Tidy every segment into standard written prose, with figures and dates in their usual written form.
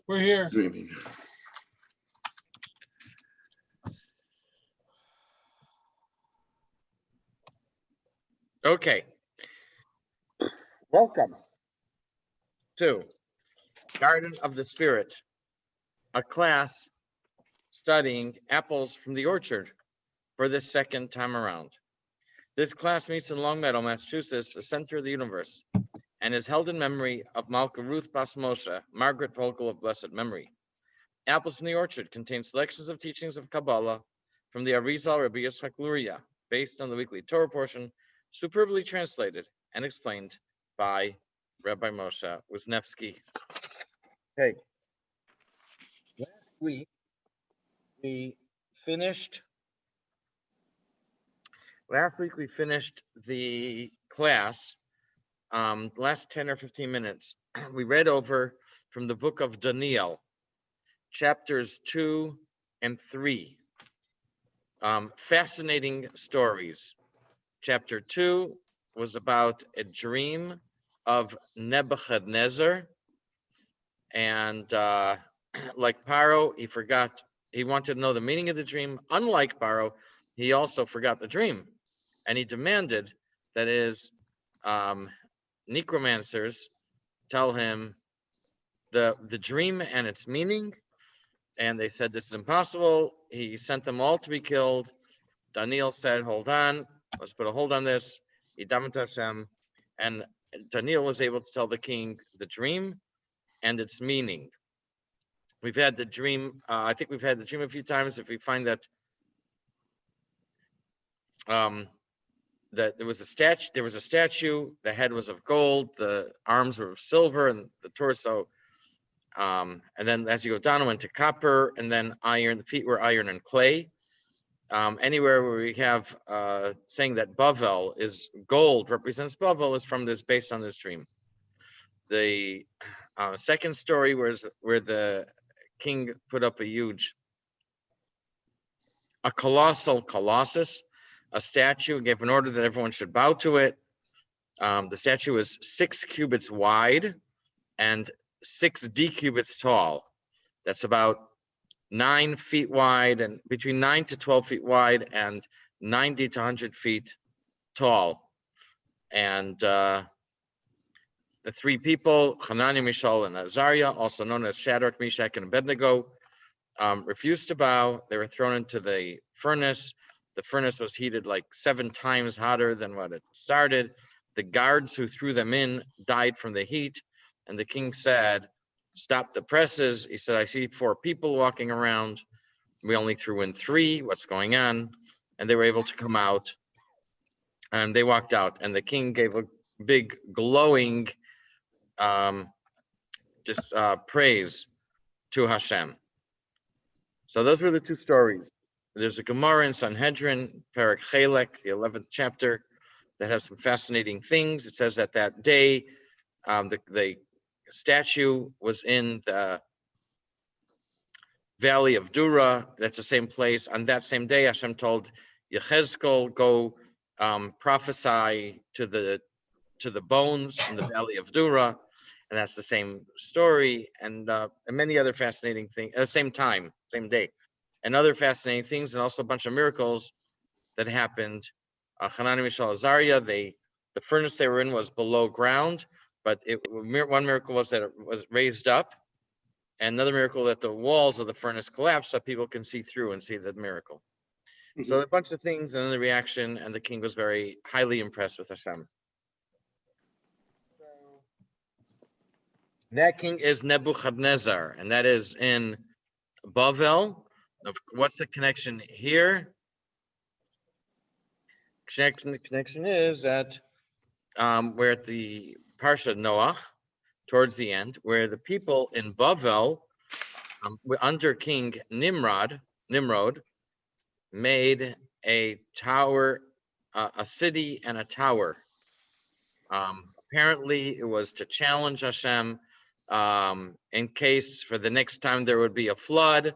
We're here. Streaming. Okay. Welcome to Garden of the Spirit, a class studying apples from the orchard for the second time around. This class meets in Long Meadow, Massachusetts, the center of the universe, and is held in memory of Malka Ruth Bas Moshe, Margaret Vogel of blessed memory. Apples from the Orchard contain selections of teachings of Kabbalah from the Arizal Rabbi Yitzchak Luria, based on the weekly Torah portion, superbly translated and explained by Rabbi Moshe Wisniewski. Okay. Last week we finished the class. Last 10 or 15 minutes, we read over from the book of Daniel, chapters 2 and 3. Fascinating stories. Chapter 2 was about a dream of Nebuchadnezzar. And like Paro, he wanted to know the meaning of the dream. Unlike Paro, he also forgot the dream. And he demanded that his necromancers tell him the dream and its meaning. And they said, this is impossible. He sent them all to be killed. Daniel said, hold on, let's put a hold on this. And Daniel was able to tell the king the dream and its meaning. We've had the dream, I think we've had the dream a few times. If we find that that there was a statue, the head was of gold, the arms were of silver, and the torso. And then as you go down, it went to copper, and then iron. The feet were iron and clay. Anywhere where we have saying that Bavel is gold represents Bavel is from this, based on this dream. The second story was where the king put up a colossal colossus, a statue, and gave an order that everyone should bow to it. The statue was 6 cubits wide and 6 decubits tall. That's about 9 feet wide, and between 9 to 12 feet wide and 90 to 100 feet tall. And the 3 people, Hananiah, Mishael, and Azariah, also known as Shadrach, Meshach, and Abednego, refused to bow. They were thrown into the furnace. The furnace was heated like 7 times hotter than what it started. The guards who threw them in died from the heat. And the king said, stop the presses. He said, I see 4 people walking around. We only threw in 3. What's going on? And they were able to come out. And they walked out. And the king gave a big glowing praise to Hashem. So those were the 2 stories. There's a Gemara in Sanhedrin, Perek Chelek, the 11th chapter, that has some fascinating things. It says that that day, the statue was in the valley of Dura. That's the same place. On that same day, Hashem told Yechezkel, go prophesy to the bones in the valley of Dura. And that's the same story, and many other fascinating things at the same time, same day, and other fascinating things, and also a bunch of miracles that happened. Hananiah, Mishael, Azariah, the furnace they were in was below ground, but one miracle was that it was raised up, and another miracle that the walls of the furnace collapsed so people can see through and see the miracle. Mm-hmm. So a bunch of things, and then the reaction, and the king was very highly impressed with Hashem. That king is Nebuchadnezzar, and that is in Bavel. What's the connection here? The connection is that we're at the Parsha Noach, towards the end, where the people in Bavel, under King Nimrod, made a tower, a city and a tower. Apparently, it was to challenge Hashem. In case for the next time there would be a flood,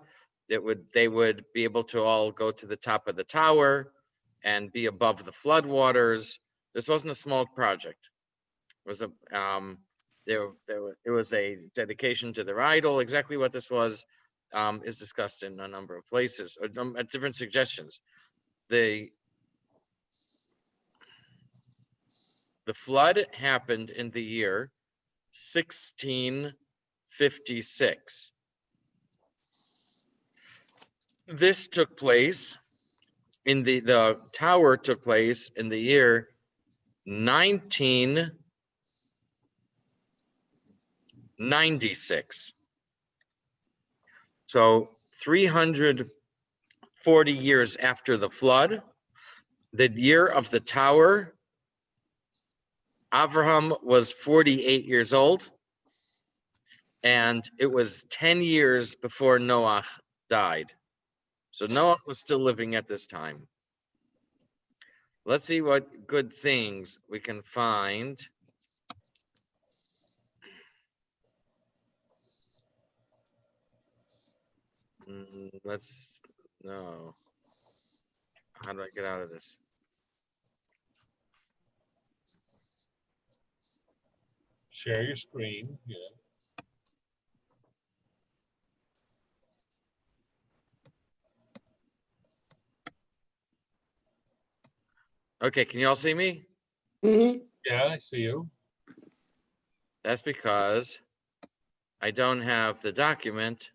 they would be able to all go to the top of the tower and be above the flood waters. This wasn't a small project. It was it was a dedication to their idol. Exactly what this was is discussed in a number of places, or at different suggestions. The flood happened in the year 1656. This took place in the tower took place in the year 1996. So 340 years after the flood, the year of the tower, Abraham was 48 years old, and it was 10 years before Noach died. So Noah was still living at this time. Let's see what good things we can find. No. How do I get out of this? Share your screen. Yeah. Okay, can you all see me? Mhm. Yeah, I see you. That's because I don't have the document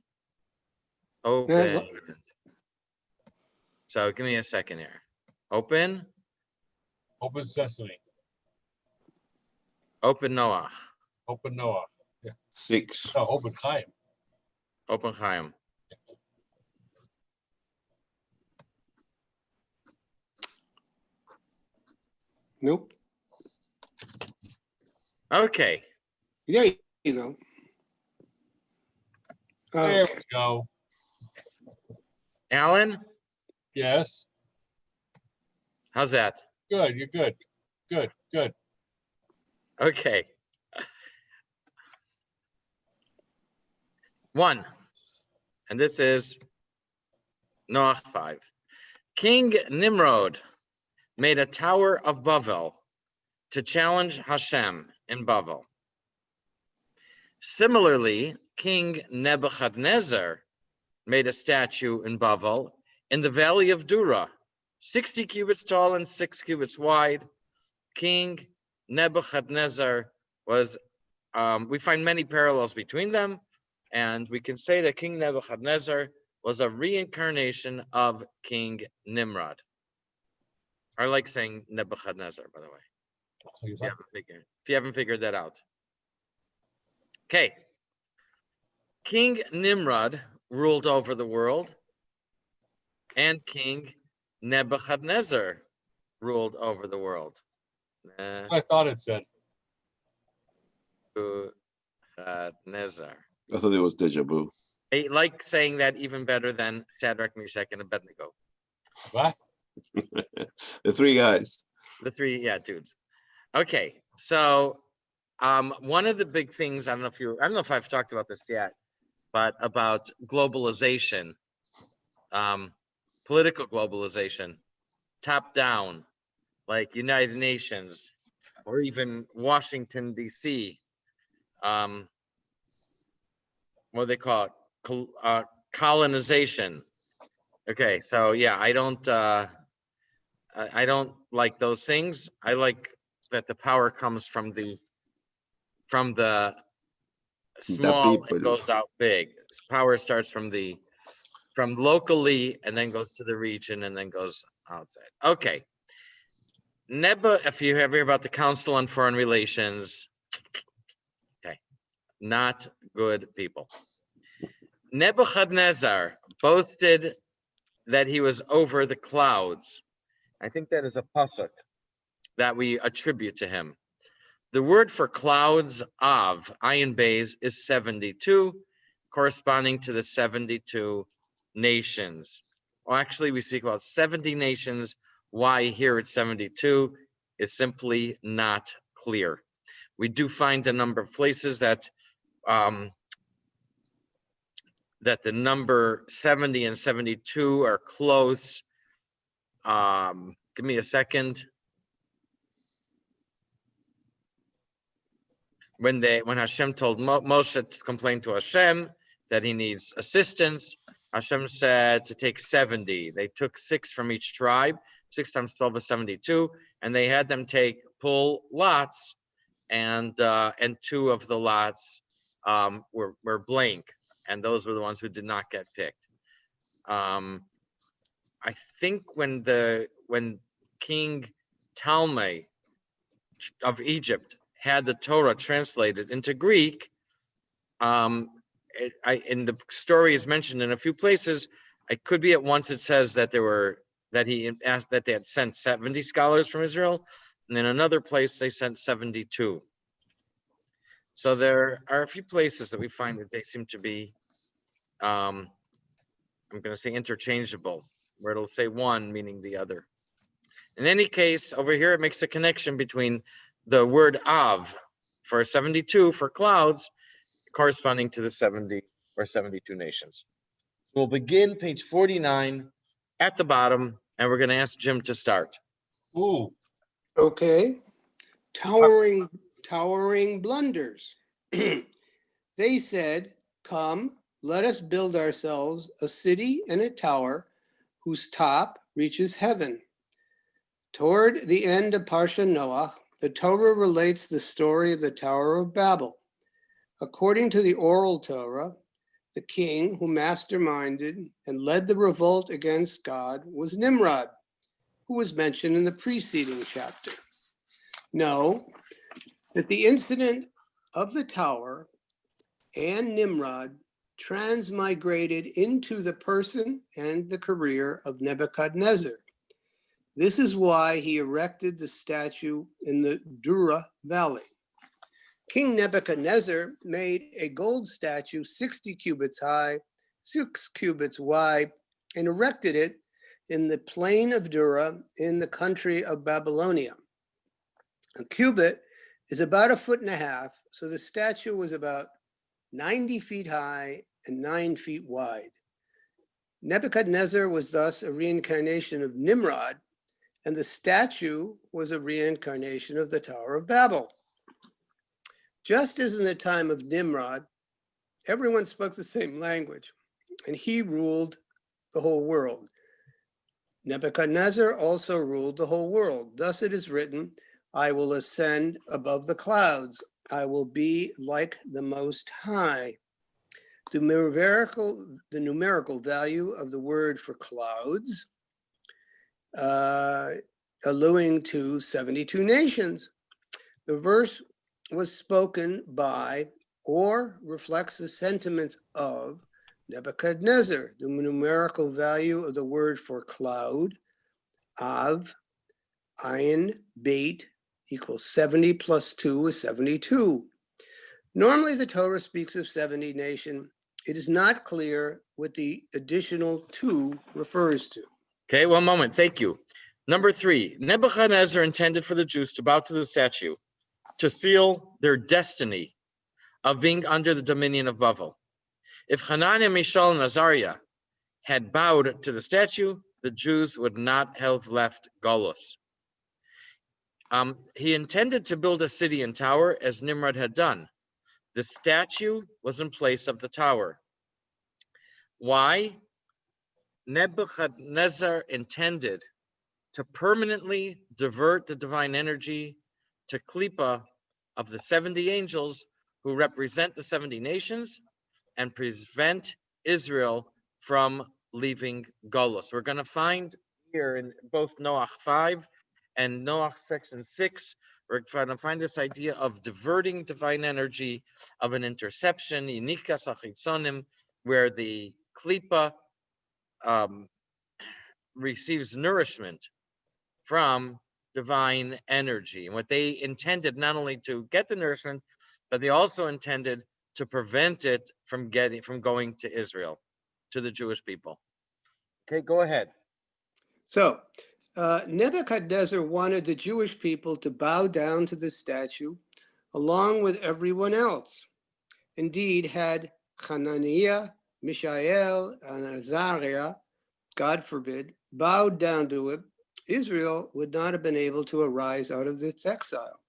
open. So give me a second here. Open. Open Sesame. Open Noach. Open Noah. 6. No, open Chaim. Open Chaim. Nope. Okay. There you go. There Okay. we go. Alan, Yes. how's that? Good. You're good. Good. Good. Okay. 1. And this is Noach 5. King Nimrod made a Tower of Bavel to challenge Hashem in Bavel. Similarly, King Nebuchadnezzar made a statue in Bavel in the valley of Dura, 60 cubits tall and 6 cubits wide. King Nebuchadnezzar was, we find many parallels between them, and we can say that King Nebuchadnezzar was a reincarnation of King Nimrod. I like saying Nebuchadnezzar, by the way, if you haven't figured that out. Okay. King Nimrod ruled over the world, and King Nebuchadnezzar ruled over the world. I thought it said. Nebuchadnezzar. I thought it was deja vu. I like saying that even better than Shadrach, Meshach, and Abednego. What? The 3 guys. The 3, dudes. Okay, so one of the big things, I don't know if I've talked about this yet, but about globalization, political globalization, top down, like United Nations, or even Washington, D.C. What do they call it? Colonization. Okay, so yeah, I don't like those things. I like that the power comes from the small and goes out big. Power starts from locally and then goes to the region and then goes outside. Okay. If you ever hear about the Council on Foreign Relations, okay, not good people. Nebuchadnezzar boasted that he was over the clouds. I think that is a pasuk that we attribute to him. The word for clouds, Av, Ayin Bays, is 72, corresponding to the 72 nations. Well, actually, we speak about 70 nations. Why here it's 72 is simply not clear. We do find a number of places that that the number 70 and 72 are close. Give me a second. when Hashem told Moshe to complain to Hashem that he needs assistance, Hashem said to take 70. They took 6 from each tribe. 6 times 12 is 72, and they had them pull lots, and 2 of the lots were blank, and those were the ones who did not get picked. I think when King Ptolemy of Egypt had the Torah translated into Greek, in the story is mentioned in a few places. It could be at once it says that he asked that they had sent 70 scholars from Israel, and in another place they sent 72. So there are a few places that we find that they seem to be, I'm going to say interchangeable, where it'll say one meaning the other. In any case, over here it makes a connection between the word Av for 72 for clouds corresponding to the 70 or 72 nations. We'll begin page 49 at the bottom, and we're going to ask Jim to start. Ooh, Okay. Towering blunders. They said, "Come, let us build ourselves a city and a tower whose top reaches heaven." Toward the end of Parsha Noach, the Torah relates the story of the Tower of Babel. According to the oral Torah, the king who masterminded and led the revolt against God was Nimrod, who was mentioned in the preceding chapter. Know that the incident of the tower and Nimrod transmigrated into the person and the career of Nebuchadnezzar. This is why he erected the statue in the Dura Valley. King Nebuchadnezzar made a gold statue 60 cubits high, 6 cubits wide, and erected it in the plain of Dura in the country of Babylonia. A cubit is about 1.5 feet, so the statue was about 90 feet high and 9 feet wide. Nebuchadnezzar was thus a reincarnation of Nimrod, and the statue was a reincarnation of the Tower of Babel. Just as in the time of Nimrod, everyone spoke the same language, and he ruled the whole world. Nebuchadnezzar also ruled the whole world. Thus it is written, "I will ascend above the clouds. I will be like the Most High." The numerical value of the word for clouds, alluding to 72 nations. The verse was spoken by or reflects the sentiments of Nebuchadnezzar. The numerical value of the word for cloud, Av, Ayin, Beit, equals 70 plus 2 is 72. Normally the Torah speaks of 70 nations. It is not clear what the additional 2 refers to. Okay, one moment. Thank you. Number 3, Nebuchadnezzar intended for the Jews to bow to the statue to seal their destiny of being under the dominion of Bavel. If Hananiah, Mishael, and Azariah had bowed to the statue, the Jews would not have left Golus. He intended to build a city and tower as Nimrod had done. The statue was in place of the tower. Why? Nebuchadnezzar intended to permanently divert the divine energy to Klippa of the 70 angels who represent the 70 nations and prevent Israel from leaving Golus. We're going to find here in both Noach 5 and Noach section 6, we're going to find this idea of diverting divine energy, of an interception, inikas achitzonim, where the Klippa receives nourishment from divine energy. And what they intended not only to get the nourishment, but they also intended to prevent it from going to Israel, to the Jewish people. Okay, go ahead. So Nebuchadnezzar wanted the Jewish people to bow down to the statue along with everyone else. Indeed, had Hananiah, Mishael, and Azariah, God forbid, bowed down to it, Israel would not have been able to arise out of its exile.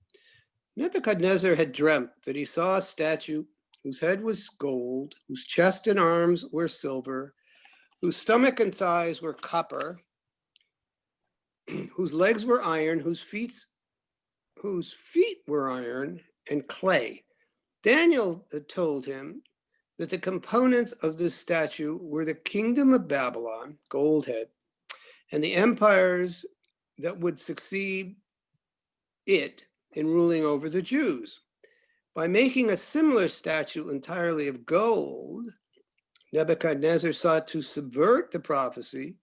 Nebuchadnezzar had dreamt that he saw a statue whose head was gold, whose chest and arms were silver, whose stomach and thighs were copper, whose legs were iron, whose feet were iron and clay. Daniel had told him that the components of this statue were the kingdom of Babylon, gold head, and the empires that would succeed it in ruling over the Jews. By making a similar statue entirely of gold, Nebuchadnezzar sought to subvert the prophecy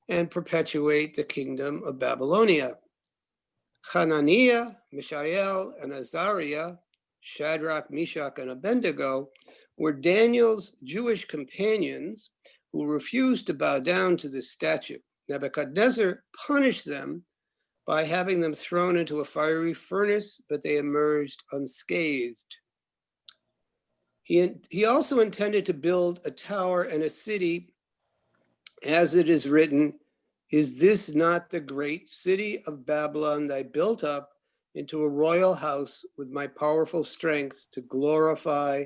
and perpetuate the kingdom of Babylonia. Hananiah, Mishael, and Azariah, Shadrach, Meshach, and Abednego, were Daniel's Jewish companions who refused to bow down to this statue. Nebuchadnezzar punished them by having them thrown into a fiery furnace, but they emerged unscathed. He also intended to build a tower and a city, as it is written, "Is this not the great city of Babylon that I built up into a royal house with my powerful strength to glorify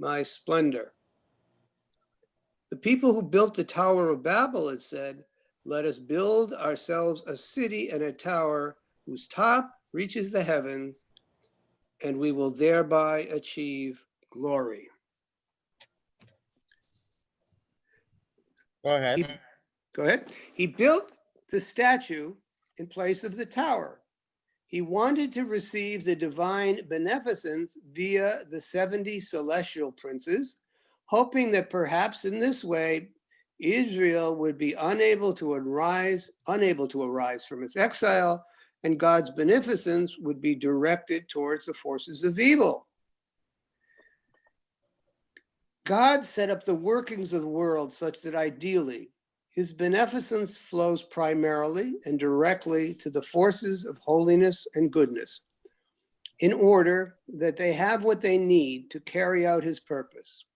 my splendor?" The people who built the Tower of Babel had said, "Let us build ourselves a city and a tower whose top reaches the heavens, and we will thereby achieve glory." Go ahead. Go ahead. He built the statue in place of the tower. He wanted to receive the divine beneficence via the 70 celestial princes, hoping that perhaps in this way, Israel would be unable to arise from its exile, and God's beneficence would be directed towards the forces of evil. God set up the workings of the world such that ideally, his beneficence flows primarily and directly to the forces of holiness and goodness, in order that they have what they need to carry out his purpose.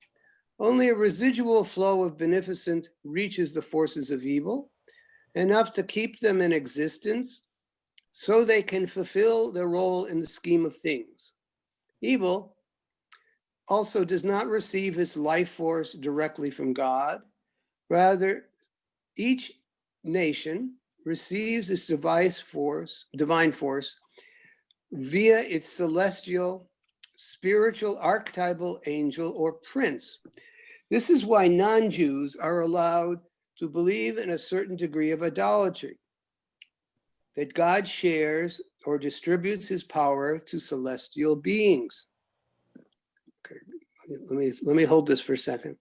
Only a residual flow of beneficence reaches the forces of evil, enough to keep them in existence so they can fulfill their role in the scheme of things. Evil also does not receive its life force directly from God. Rather, each nation receives its divine force via its celestial, spiritual, archetypal angel or prince. This is why non-Jews are allowed to believe in a certain degree of idolatry, that God shares or distributes his power to celestial beings. Okay, let me hold this for a second.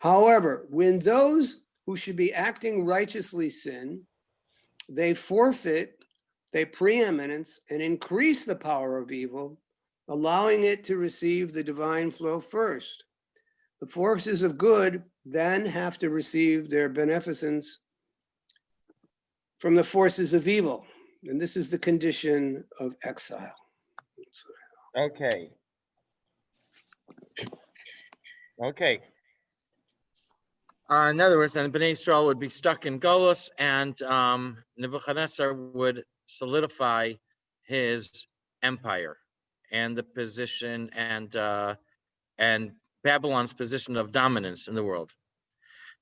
However, when those who should be acting righteously sin, they forfeit their preeminence and increase the power of evil, allowing it to receive the divine flow first. The forces of good then have to receive their beneficence from the forces of evil. And this is the condition of exile. Okay. Okay. In other words, then Bnei Israel would be stuck in Golus, and Nebuchadnezzar would solidify his empire and the position and Babylon's position of dominance in the world.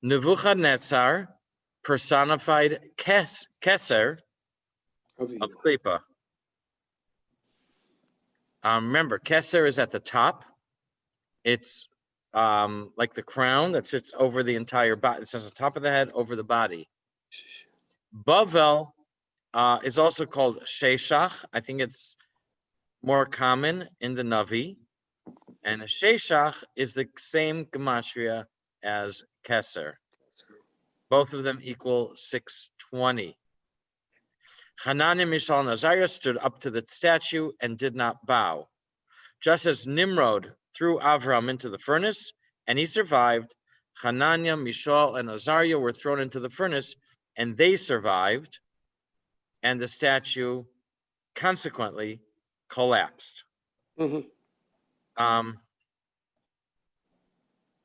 Nebuchadnezzar personified Keser of Klippa. Remember, Keser is at the top. It's like the crown that sits over the entire body. It sits on top of the head, over the body. Bavel is also called Sheshach. I think it's more common in the Navi. And a Sheshach is the same gematria as Keser. Both of them equal 620. Hananiah, Mishael, and Azariah stood up to the statue and did not bow. Just as Nimrod threw Avram into the furnace and he survived, Hananiah, Mishael, and Azariah were thrown into the furnace and they survived, and the statue consequently collapsed. Mm-hmm.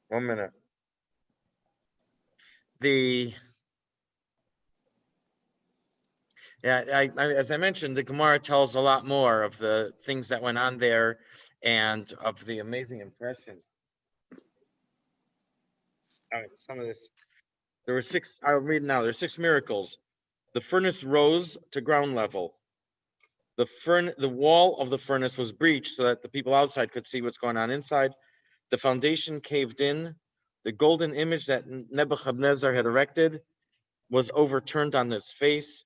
1 minute. Yeah, as I mentioned, the Gemara tells a lot more of the things that went on there and of the amazing impression. All right, some of this. There were 6, I'll read now. There's 6 miracles. The furnace rose to ground level. The wall of the furnace was breached so that the people outside could see what's going on inside. The foundation caved in. The golden image that Nebuchadnezzar had erected was overturned on its face.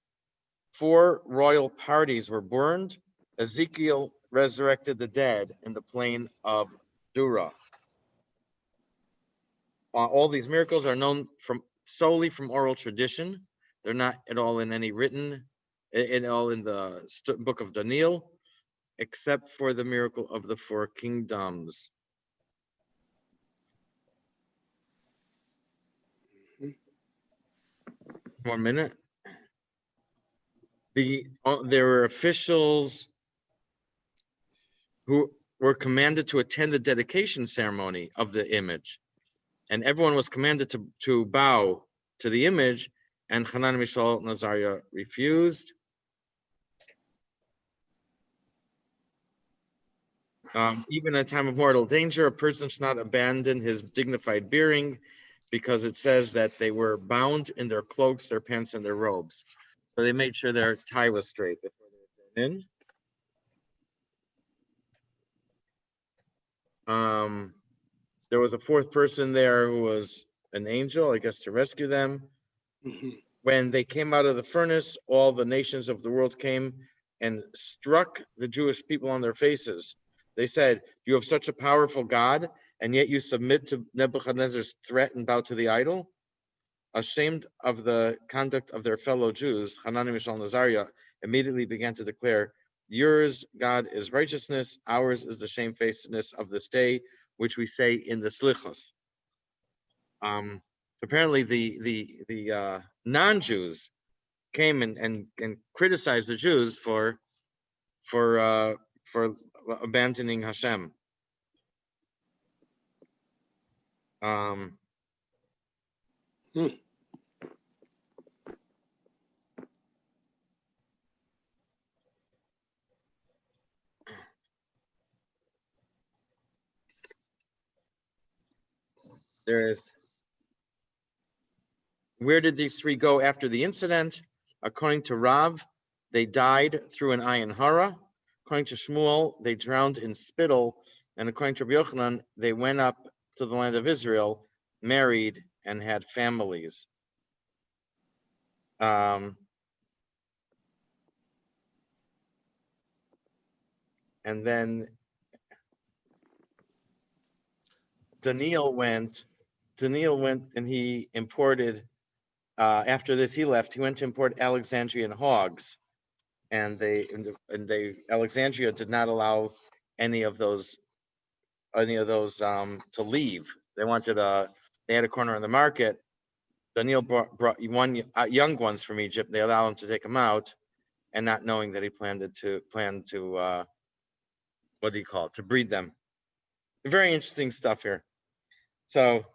4 royal parties were burned. Ezekiel resurrected the dead in the plain of Dura. All these miracles are known solely from oral tradition. They're not at all in any written, in the book of Daniel, except for the miracle of the 4 kingdoms. Mm-hmm. 1 minute. There were officials who were commanded to attend the dedication ceremony of the image, and everyone was commanded to bow to the image, and Hanan, Mishael, and Azariah refused. Even at a time of mortal danger, a person should not abandon his dignified bearing, because it says that they were bound in their cloaks, their pants, and their robes. So they made sure their tie was straight before they were in. There was a 4th person there who was an angel, I guess, to rescue them. Mm-hmm. When they came out of the furnace, all the nations of the world came and struck the Jewish people on their faces. They said, "You have such a powerful God, and yet you submit to Nebuchadnezzar's threat and bow to the idol?" Ashamed of the conduct of their fellow Jews, Hanani, Mishael, and Azariah immediately began to declare, "Yours, God, is righteousness. Ours is the shamefacedness of this day, which we say in the Slichos." Apparently, the non-Jews came and criticized the Jews for abandoning Hashem. Where did these 3 go after the incident? According to Rav, they died through an ayin hara. According to Shmuel, they drowned in spittle. And according to Rabbi Yochanan, they went up to the land of Israel, married, and had families. And then Daniel went and he imported, after this he left, he went to import Alexandrian hogs. And Alexandria did not allow any of those to leave. They had a corner in the market. Daniel brought young ones from Egypt. They allowed him to take them out, and not knowing that he planned to what do you call it, to breed them. Very interesting stuff here. So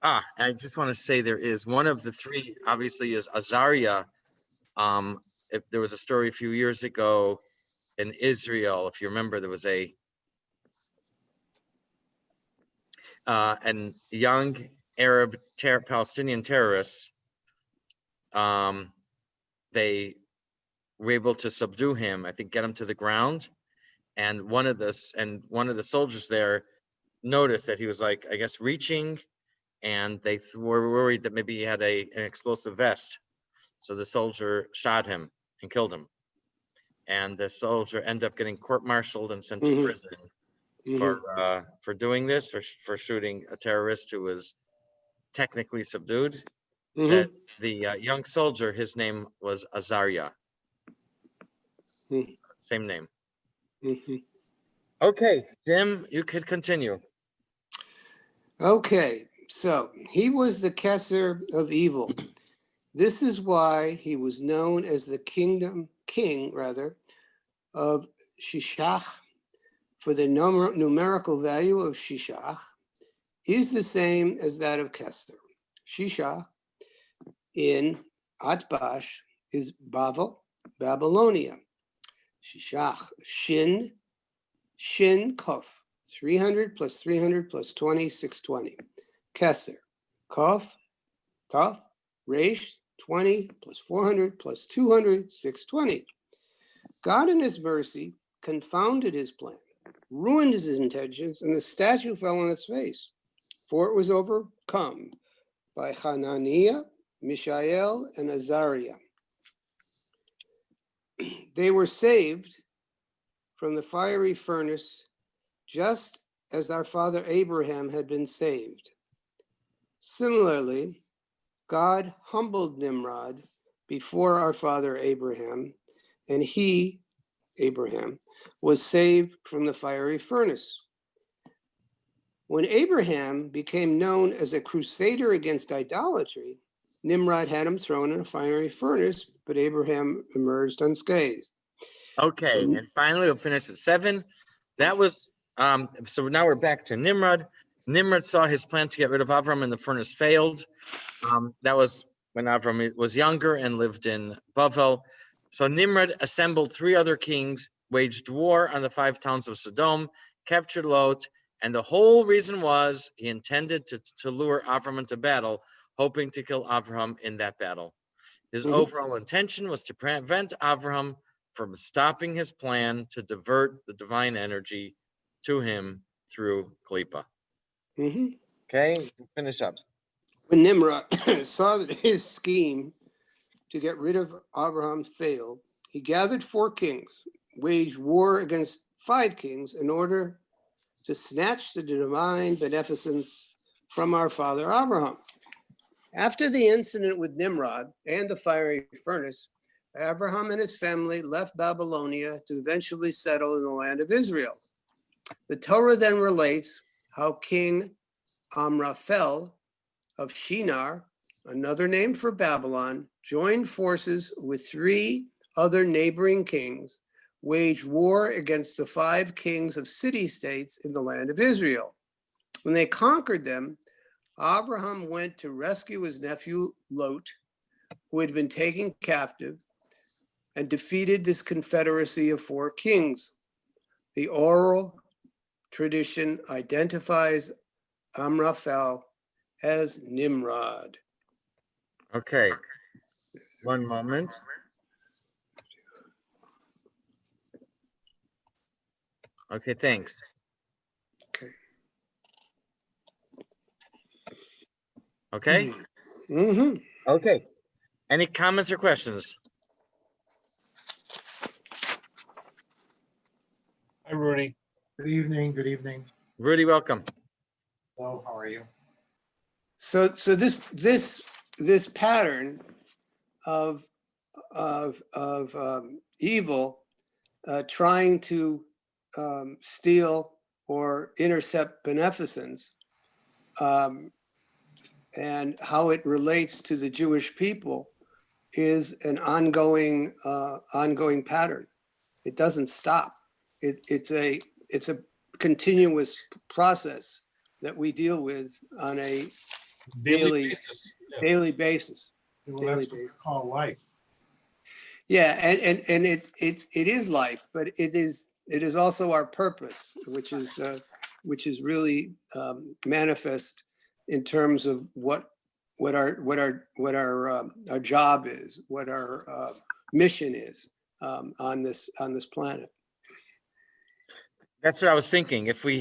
I just want to say there is one of the 3, obviously, is Azariah. If there was a story a few years ago in Israel, if you remember, there was an young Arab Palestinian terrorists. They were able to subdue him, I think, get him to the ground. And one of the soldiers there noticed that he was, like, I guess, reaching, and they were worried that maybe he had an explosive vest. So the soldier shot him and killed him. And the soldier ended up getting court-martialed and sent to prison for doing this, for shooting a terrorist who was technically subdued. That the young soldier, his name was Azariah. Same name. Okay, Jim, you could continue. Okay, so he was the Kesser of evil. This is why he was known as the king of Shishach, for the numerical value of Shishach is the same as that of Kesser. Shishach in Atbash is Bavel, Babylonia. Shishach, Shin, Kof, 300 plus 300 plus 20, 620. Keser, Kof, Taf, Resh, 20 plus 400 plus 200, 620. God in his mercy confounded his plan, ruined his intentions, and the statue fell on its face, for it was overcome by Hananiah, Mishael, and Azariah. They were saved from the fiery furnace, just as our father Abraham had been saved. Similarly, God humbled Nimrod before our father Abraham, and he, Abraham, was saved from the fiery furnace. When Abraham became known as a crusader against idolatry, Nimrod had him thrown in a fiery furnace, but Abraham emerged unscathed. Okay, and finally we'll finish at 7. That was so now we're back to Nimrod. Nimrod saw his plan to get rid of Avram and the furnace failed. That was when Avram was younger and lived in Bavel. So Nimrod assembled 3 other kings, waged war on the 5 towns of Sodom, captured Lot, and the whole reason was he intended to lure Avram into battle, hoping to kill Avram in that battle. His overall intention was to prevent Avram from stopping his plan to divert the divine energy to him through Klippa. Okay, finish up. When Nimrod saw that his scheme to get rid of Abraham failed, he gathered 4 kings, waged war against 5 kings in order to snatch the divine beneficence from our father Abraham. After the incident with Nimrod and the fiery furnace, Abraham and his family left Babylonia to eventually settle in the land of Israel. The Torah then relates how King Amraphel of Shinar, another name for Babylon, joined forces with 3 other neighboring kings, waged war against the 5 kings of city-states in the land of Israel. When they conquered them, Abraham went to rescue his nephew Lot, who had been taken captive, and defeated this confederacy of 4 kings. The oral tradition identifies Amraphel as Nimrod. Okay, one moment. Okay, thanks. Okay. Okay. Any comments or questions? Hi, Rudy. Good evening, good evening. Rudy, welcome. Hello, how are you? So this pattern of evil trying to steal or intercept beneficence, and how it relates to the Jewish people is an ongoing pattern. It doesn't stop. It's a continuous process that we deal with on a daily basis. Yeah. daily basis. Well, that's what it's called life. Yeah, and it is life, but it is also our purpose, which is really manifest in terms of what our job is, what our mission is on this planet. That's what I was thinking. If we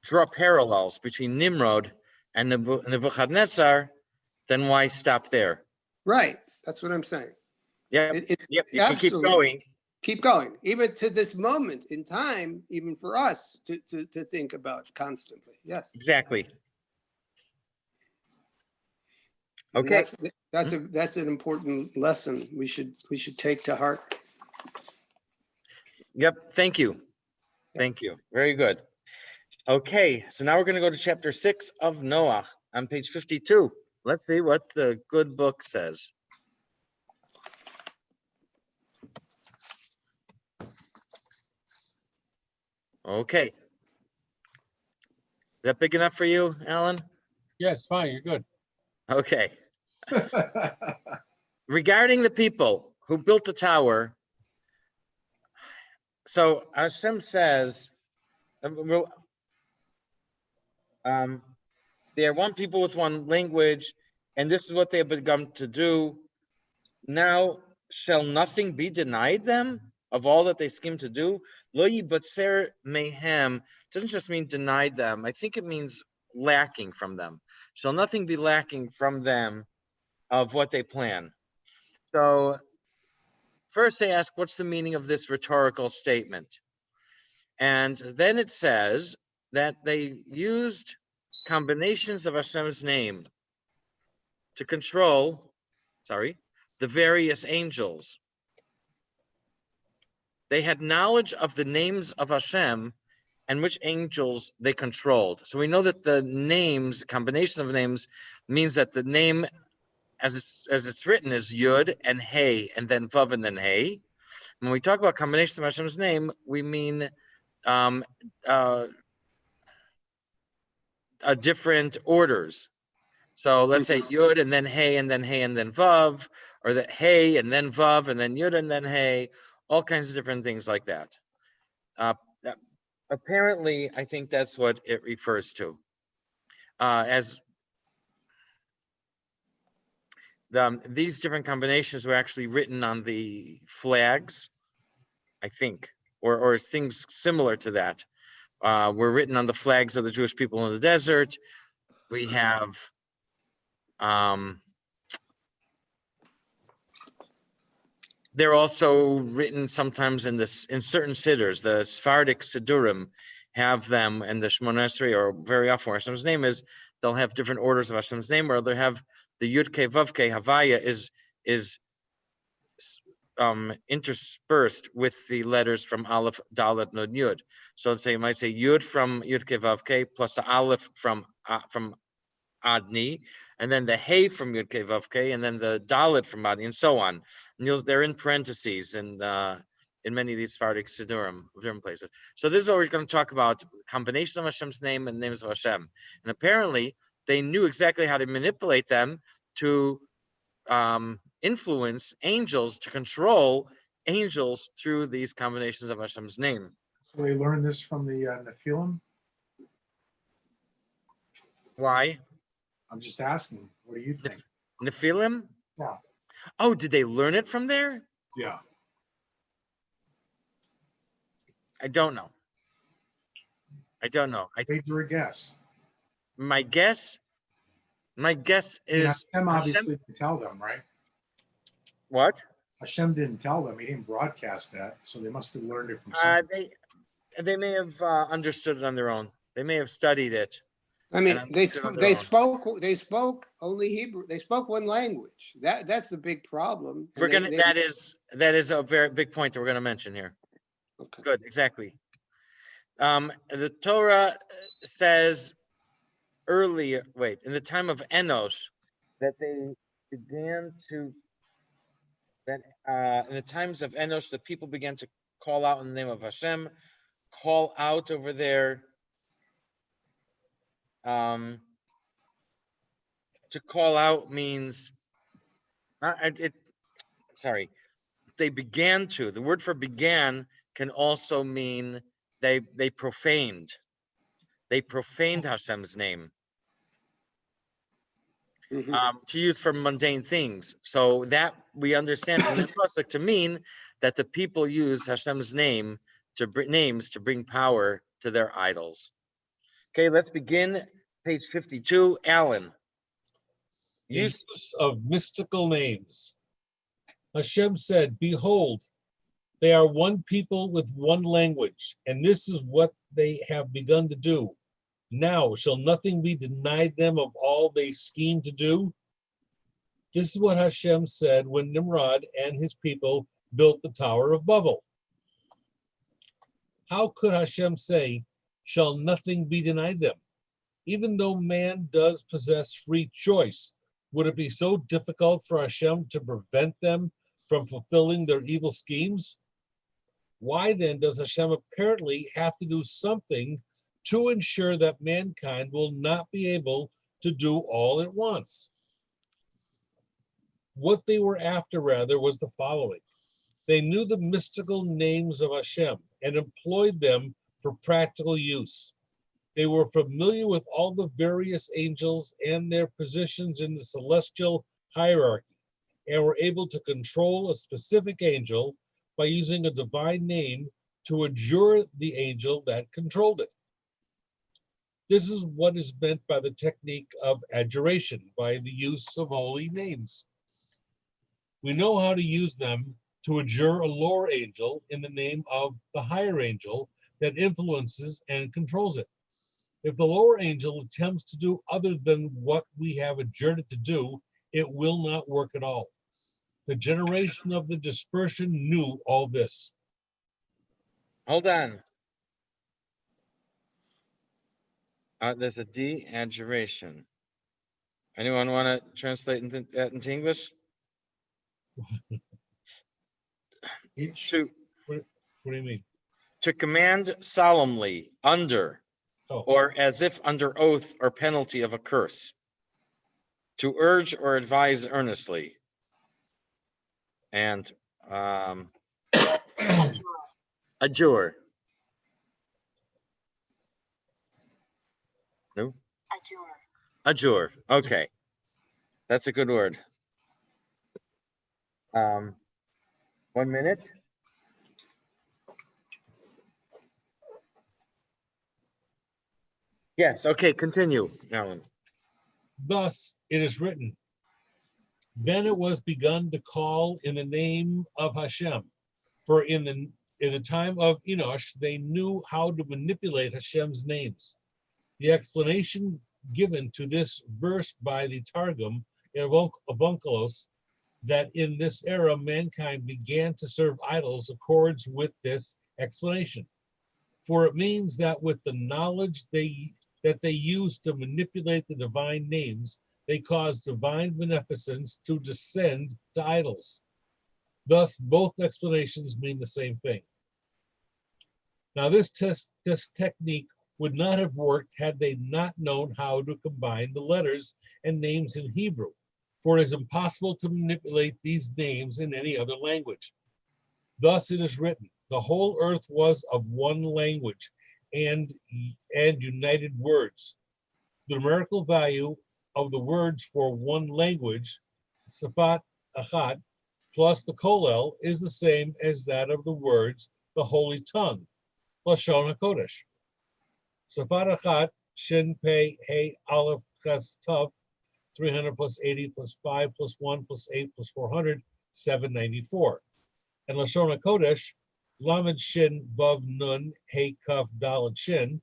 draw parallels between Nimrod and Nebuchadnezzar, then why stop there? Right. That's what I'm saying. Yeah. It's Yep. You can keep absolutely- going. Keep going, even to this moment in time, even for us to think about constantly. Yes. Exactly. And Okay. that's an important lesson we should take to heart. Yep. Thank you. Thank you. Very good. Okay. So now we're going to go to chapter 6 of Noah on page 52. Let's see what the good book says. Okay. Is that big enough for you, Alan? Yeah, it's fine. You're good. Okay. Regarding the people who built the tower, so Hashem says, they are one people with one language, and this is what they have begun to do. Now shall nothing be denied them of all that they scheme to do? Lo yibatzer mehem doesn't just mean denied them. I think it means lacking from them. Shall nothing be lacking from them of what they plan? So first they ask, what's the meaning of this rhetorical statement? And then it says that they used combinations of Hashem's name to control, the various angels. They had knowledge of the names of Hashem and which angels they controlled. So we know that the names, combination of names, means that the name as it's written is Yud and Hey, and then Vav and then Hey. When we talk about combination of Hashem's name, we mean different orders. So let's say Yud and then Hey and then Hey and then Vav, or that Hey and then Vav and then Yud and then Hey, all kinds of different things like that. Apparently, I think that's what it refers to. As these different combinations were actually written on the flags, I think, or things similar to that. Were written on the flags of the Jewish people in the desert. We have they're also written sometimes in certain siddurs. The Sephardic siddurim have them, and the Shemona Esrei, or very often where Hashem's name is, they'll have different orders of Hashem's name, or they'll have the Yud Ke Vav Ke Havaya is interspersed with the letters from Aleph, Dalet, Nun, Yud. So let's say you might say Yud from Yud Ke Vav Ke plus the Aleph from Adni, and then the Hey from Yud Ke Vav Ke, and then the Dalet from Adni, and so on. And they're in parentheses and in many of these Sephardic Siddurim, different places. So this is what we're going to talk about: combinations of Hashem's name and names of Hashem. And apparently, they knew exactly how to manipulate them to influence angels, to control angels through these combinations of Hashem's name. So they learned this from the Nephilim? Why? I'm just asking. What do you think? Nephilim? Yeah. Oh, did they learn it from there? Yeah. I don't know. Wager a guess. My guess is Hashem obviously didn't tell them, right? What? Hashem didn't tell them. He didn't broadcast that, so they must have learned it from somebody. They may have understood it on their own. They may have studied it. I mean, And they they spoke only Hebrew. They spoke one language. That's the big problem. And We're gonna. That is a very big point that we're gonna mention here. Okay. Good, exactly. The Torah says earlier, in the time of Enosh, that they began to. That in the times of Enosh, the people began to call out in the name of Hashem. Call out over there. To call out means, sorry, they began to. The word for began can also mean they profaned. They profaned Hashem's name. To use for mundane things. So that we understand from the pasuk to mean that the people use Hashem's name to bring power to their idols. Okay, let's begin. Page 52. Alan. Use of mystical names. Hashem said, behold, they are one people with one language, and this is what they have begun to do. Now shall nothing be denied them of all they scheme to do? This is what Hashem said when Nimrod and his people built the Tower of Babel. How could Hashem say, shall nothing be denied them? Even though man does possess free choice, would it be so difficult for Hashem to prevent them from fulfilling their evil schemes? Why then does Hashem apparently have to do something to ensure that mankind will not be able to do all it wants? What they were after, rather, was the following. They knew the mystical names of Hashem and employed them for practical use. They were familiar with all the various angels and their positions in the celestial hierarchy, and were able to control a specific angel by using a divine name to adjure the angel that controlled it. This is what is meant by the technique of adjuration, by the use of holy names. We know how to use them to adjure a lower angel in the name of the higher angel that influences and controls it. If the lower angel attempts to do other than what we have adjured it to do, it will not work at all. The generation of the dispersion knew all this. Hold on. There's a de-adjuration. Anyone want to translate that into English? What do you mean? To command solemnly, under, Oh. or as if under oath or penalty of a curse. To urge or advise earnestly. And adjure. No? Adjure. Okay. That's a good word. 1 minute. Yes, okay, continue, Alan. Thus it is written, then it was begun to call in the name of Hashem. For in the time of Enosh, they knew how to manipulate Hashem's names. The explanation given to this verse by the Targum in Avunculos, that in this era mankind began to serve idols, accords with this explanation. For it means that with the knowledge that they used to manipulate the divine names, they caused divine beneficence to descend to idols. Thus, both explanations mean the same thing. Now, this technique would not have worked had they not known how to combine the letters and names in Hebrew, for it is impossible to manipulate these names in any other language. Thus it is written, the whole earth was of one language and united words. The numerical value of the words for one language, Safat Achat, plus the Kolel, is the same as that of the words, the holy tongue, Lashon HaKodesh. Safat Achat, Shin Pei He Aleph Ches Tav, 300 plus 80 plus 5 plus 1 plus 8 plus 400, 794. And Lashon HaKodesh, Lamed Shin Vav Nun He Kaf Dalet Shin,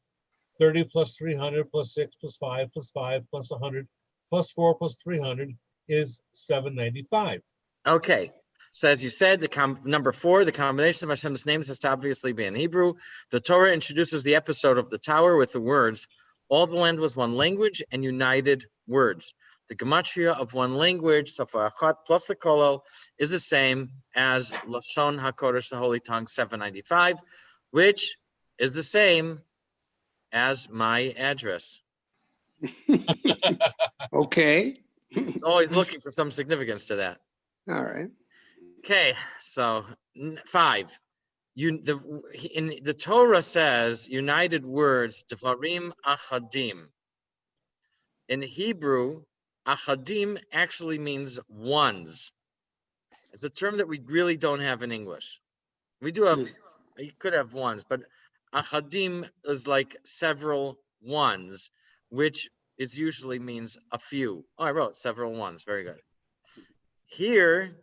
30 plus 300 plus 6 plus 5 plus 5 plus 100 plus 4 plus 300 is 795. Okay, so as you said, number 4, the combination of Hashem's names has to obviously be in Hebrew. The Torah introduces the episode of the tower with the words, all the land was one language and united words. The gematria of one language, Safar Achat plus the Kolel, is the same as Lashon HaKodesh, the Holy Tongue, 795, which is the same as my address. Okay. It's always looking for some significance to that. All right. Okay, so 5. In the Torah says united words, Devarim Achadim. In Hebrew, Achadim actually means ones. It's a term that we really don't have in English. We do have, you could have ones, but Achadim is like several ones, which is usually means a few. Oh, I wrote several ones. Very good. Here,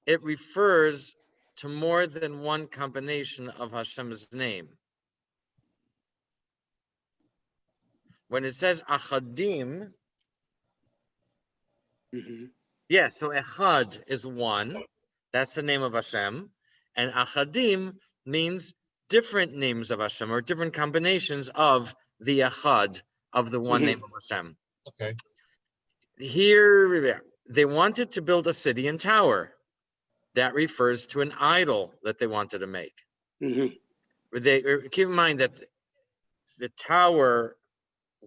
it refers to more than one combination of Hashem's name. When it says Achadim, yes, so Echad is one. That's the name of Hashem. And Achadim means different names of Hashem or different combinations of the Echad, of the one name of Hashem. Okay. Here, they wanted to build a city and tower. That refers to an idol that they wanted to make. Keep in mind that the tower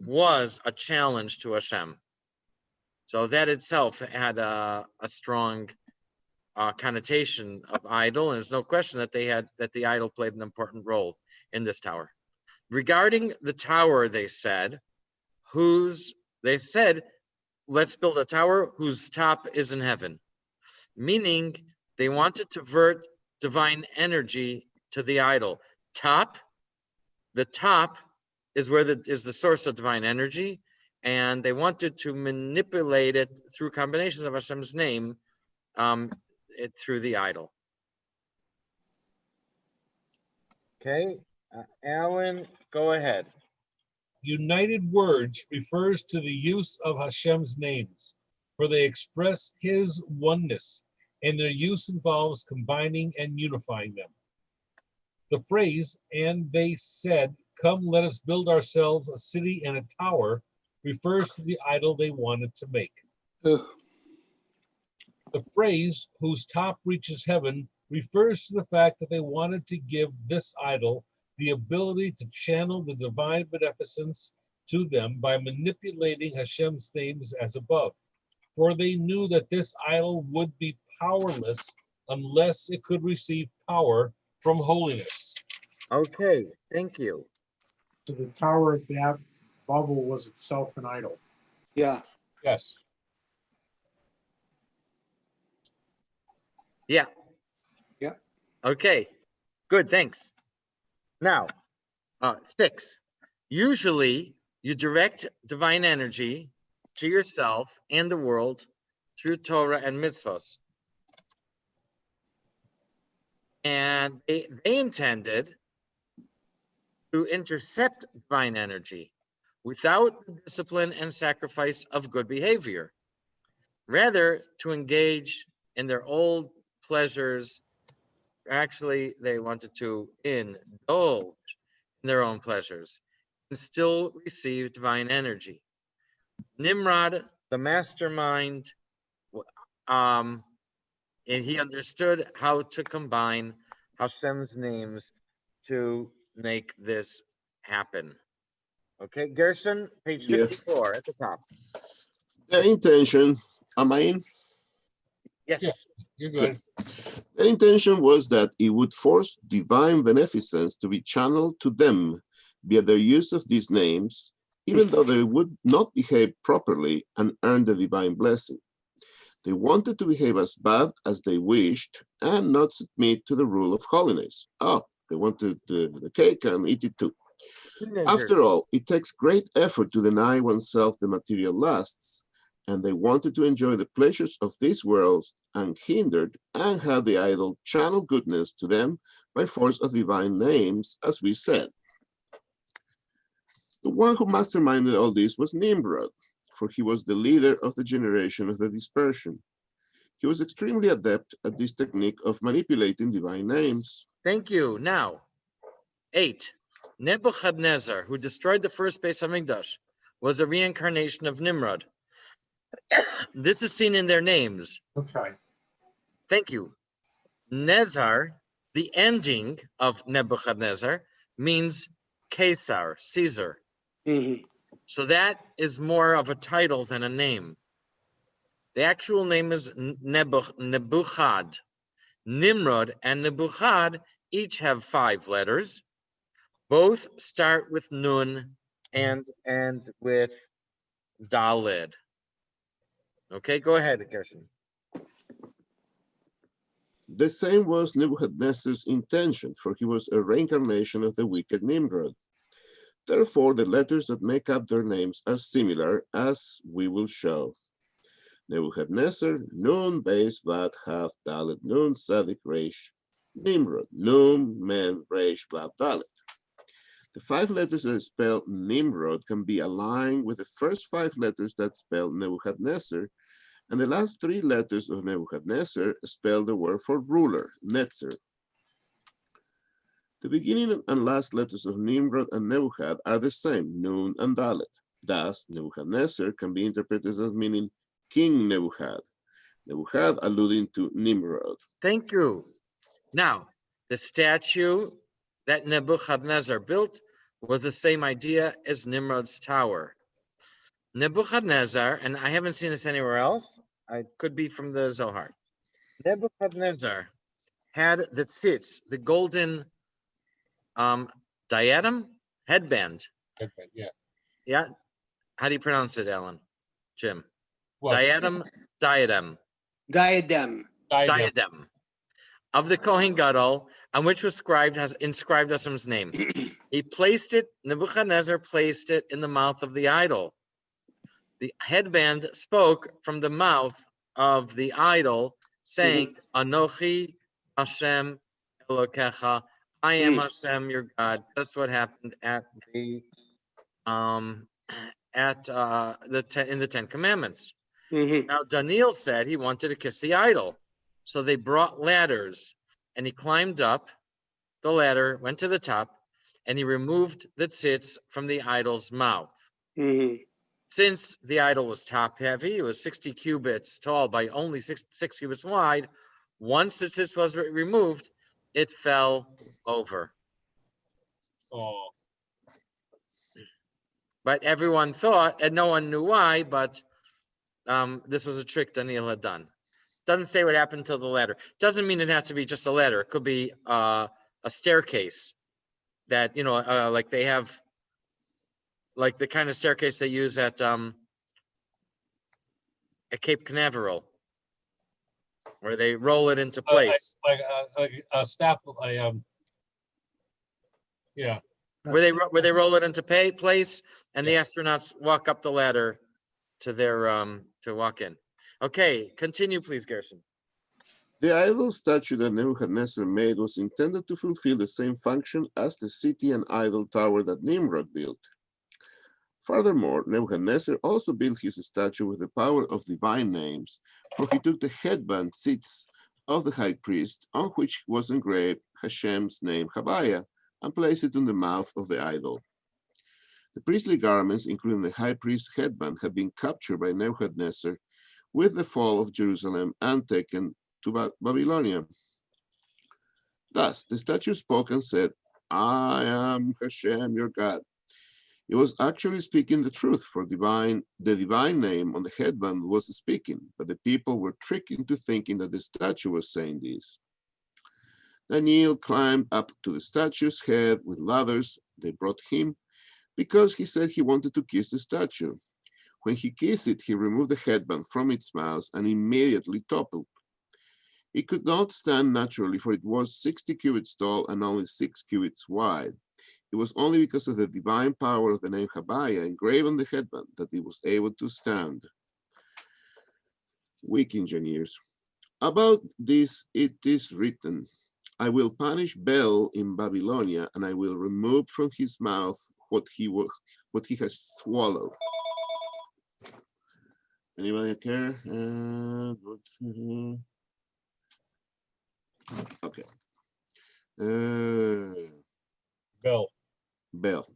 was a challenge to Hashem. So that itself had a strong connotation of idol, and there's no question that the idol played an important role in this tower. Regarding the tower, they said, let's build a tower whose top is in heaven, meaning they wanted to divert divine energy to the idol. The top is where is the source of divine energy, and they wanted to manipulate it through combinations of Hashem's name, through the idol. Okay, Alan, go ahead. United words refers to the use of Hashem's names, for they express his oneness, and their use involves combining and unifying them. The phrase, "and they said, come, let us build ourselves a city and a tower," refers to the idol they wanted to make. Ugh. The phrase, "whose top reaches heaven," refers to the fact that they wanted to give this idol the ability to channel the divine beneficence to them by manipulating Hashem's names as above. For they knew that this idol would be powerless unless it could receive power from holiness. Okay, thank you. So the Tower of Babel was itself an idol. Yeah. Yes. Yeah. Yeah. Okay, good, thanks. Now, 6. Usually, you direct divine energy to yourself and the world through Torah and mitzvahs. And they intended to intercept divine energy without the discipline and sacrifice of good behavior, rather to engage in their old pleasures. Actually, they wanted to indulge in their own pleasures and still receive divine energy. Nimrod, the mastermind, and he understood how to combine Hashem's names to make this happen. Okay, Gershon, page Yeah. 54 at the top. Their intention, am I in? Yes. Yeah. You're good. Their intention was that it would force divine beneficence to be channeled to them via their use of these names, even though they would not behave properly and earn the divine blessing. They wanted to behave as bad as they wished and not submit to the rule of holiness. They wanted the cake and eat it too. Teenagers. After all, it takes great effort to deny oneself the material lusts, and they wanted to enjoy the pleasures of this world unhindered and had the idol channel goodness to them by force of divine names, as we said. The one who masterminded all this was Nimrod, for he was the leader of the generation of the dispersion. He was extremely adept at this technique of manipulating divine names. Thank you. Now, 8. Nebuchadnezzar, who destroyed the first Beis Hamikdash, was a reincarnation of Nimrod. This is seen in their names. Okay. Thank you. Nezar, the ending of Nebuchadnezzar, means Caesar. Mhm. So that is more of a title than a name. The actual name is Nebuchad. Nimrod and Nebuchad each have 5 letters. Both start with Nun and end with Daled. Okay, go ahead, Gershon. The same was Nebuchadnezzar's intention, for he was a reincarnation of the wicked Nimrod. Therefore, the letters that make up their names are similar, as we will show. Nebuchadnezzar, Nun, Beis, Vav, Hav, Dalet, Nun, Sadik, Resh, Nimrod, Nun, Men, Resh, Vav, Dalet. The 5 letters that spell Nimrod can be aligned with the first 5 letters that spell Nebuchadnezzar, and the last 3 letters of Nebuchadnezzar spell the word for ruler, Netzer. The beginning and last letters of Nimrod and Nebuchad are the same, Nun and Dalet. Thus, Nebuchadnezzar can be interpreted as meaning King Nebuchad, Nebuchad alluding to Nimrod. Thank you. Now, the statue that Nebuchadnezzar built was the same idea as Nimrod's tower. Nebuchadnezzar, and I haven't seen this anywhere else. I could be from the Zohar. Nebuchadnezzar had the tzitz, the golden diadem, headband. Yeah. Yeah. How do you pronounce it, Alan? Jim? What? Diadem, diadem, Diadem. diadem of the Kohen Gadol, on which was inscribed Hashem's name. He placed it, Nebuchadnezzar placed it in the mouth of the idol. The headband spoke from the mouth of the idol, saying, Anochi Hashem Elokecha, I am Hashem your God. That's what happened at the in the Ten Commandments. Now Daniel said he wanted to kiss the idol. So they brought ladders, and he climbed up the ladder, went to the top, and he removed the tzitz from the idol's mouth. Since the idol was top heavy, it was 60 cubits tall by only 6 cubits wide. Once the tzitz was removed, it fell over. Oh. But everyone thought, and no one knew why, but this was a trick Daniel had done. Doesn't say what happened to the ladder. Doesn't mean it has to be just a ladder. It could be a staircase that, like they have, like the kind of staircase they use at Cape Canaveral, where they roll it into place. Like a staff, yeah. Where they roll it into place, and the astronauts walk up the ladder to their to walk in. Okay, continue, please, Gershon. The idol statue that Nebuchadnezzar made was intended to fulfill the same function as the city and idol tower that Nimrod built. Furthermore, Nebuchadnezzar also built his statue with the power of divine names, for he took the headband tzitz of the high priest, on which was engraved Hashem's name Habaya, and placed it in the mouth of the idol. The priestly garments, including the high priest's headband, had been captured by Nebuchadnezzar with the fall of Jerusalem and taken to Babylonia. Thus, the statue spoke and said, I am Hashem, your God. It was actually speaking the truth, for the divine name on the headband was speaking, but the people were tricked into thinking that the statue was saying this. Daniel climbed up to the statue's head with ladders they brought him, because he said he wanted to kiss the statue. When he kissed it, he removed the headband from its mouth and immediately toppled. It could not stand naturally, for it was 60 cubits tall and only 6 cubits wide. It was only because of the divine power of the name Habaya engraved on the headband that it was able to stand. Weak engineers. About this it is written, I will punish Bel in Babylonia, and I will remove from his mouth what he has swallowed. Anybody care? Okay. Bel.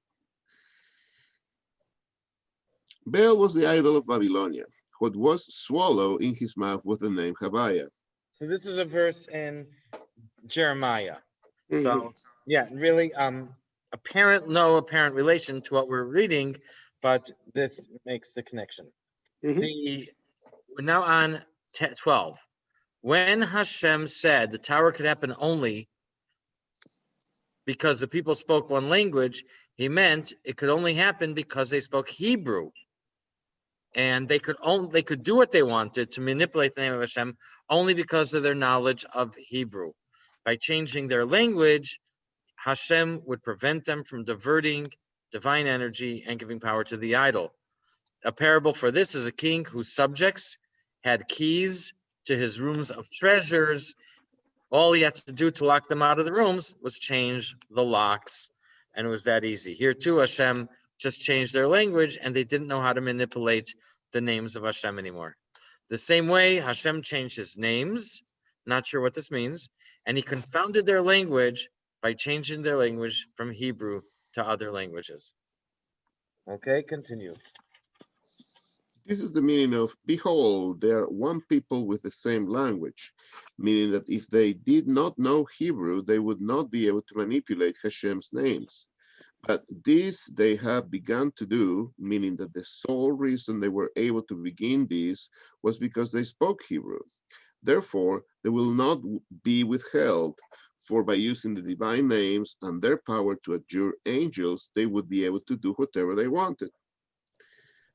Bel was the idol of Babylonia. What was swallowed in his mouth was the name Habaya. So this is a verse in Jeremiah. So yeah, really no apparent relation to what we're reading, but this makes the connection. We're now on 12. When Hashem said the tower could happen only because the people spoke one language, he meant it could only happen because they spoke Hebrew. And they could do what they wanted to manipulate the name of Hashem only because of their knowledge of Hebrew. By changing their language, Hashem would prevent them from diverting divine energy and giving power to the idol. A parable for this is a king whose subjects had keys to his rooms of treasures. All he had to do to lock them out of the rooms was change the locks, and it was that easy. Here too, Hashem just changed their language, and they didn't know how to manipulate the names of Hashem anymore. The same way, Hashem changed his names, not sure what this means, and he confounded their language by changing their language from Hebrew to other languages. Okay, continue. This is the meaning of, behold, they are one people with the same language, meaning that if they did not know Hebrew, they would not be able to manipulate Hashem's names. But this they have begun to do, meaning that the sole reason they were able to begin this was because they spoke Hebrew. Therefore, they will not be withheld, for by using the divine names and their power to adjure angels, they would be able to do whatever they wanted.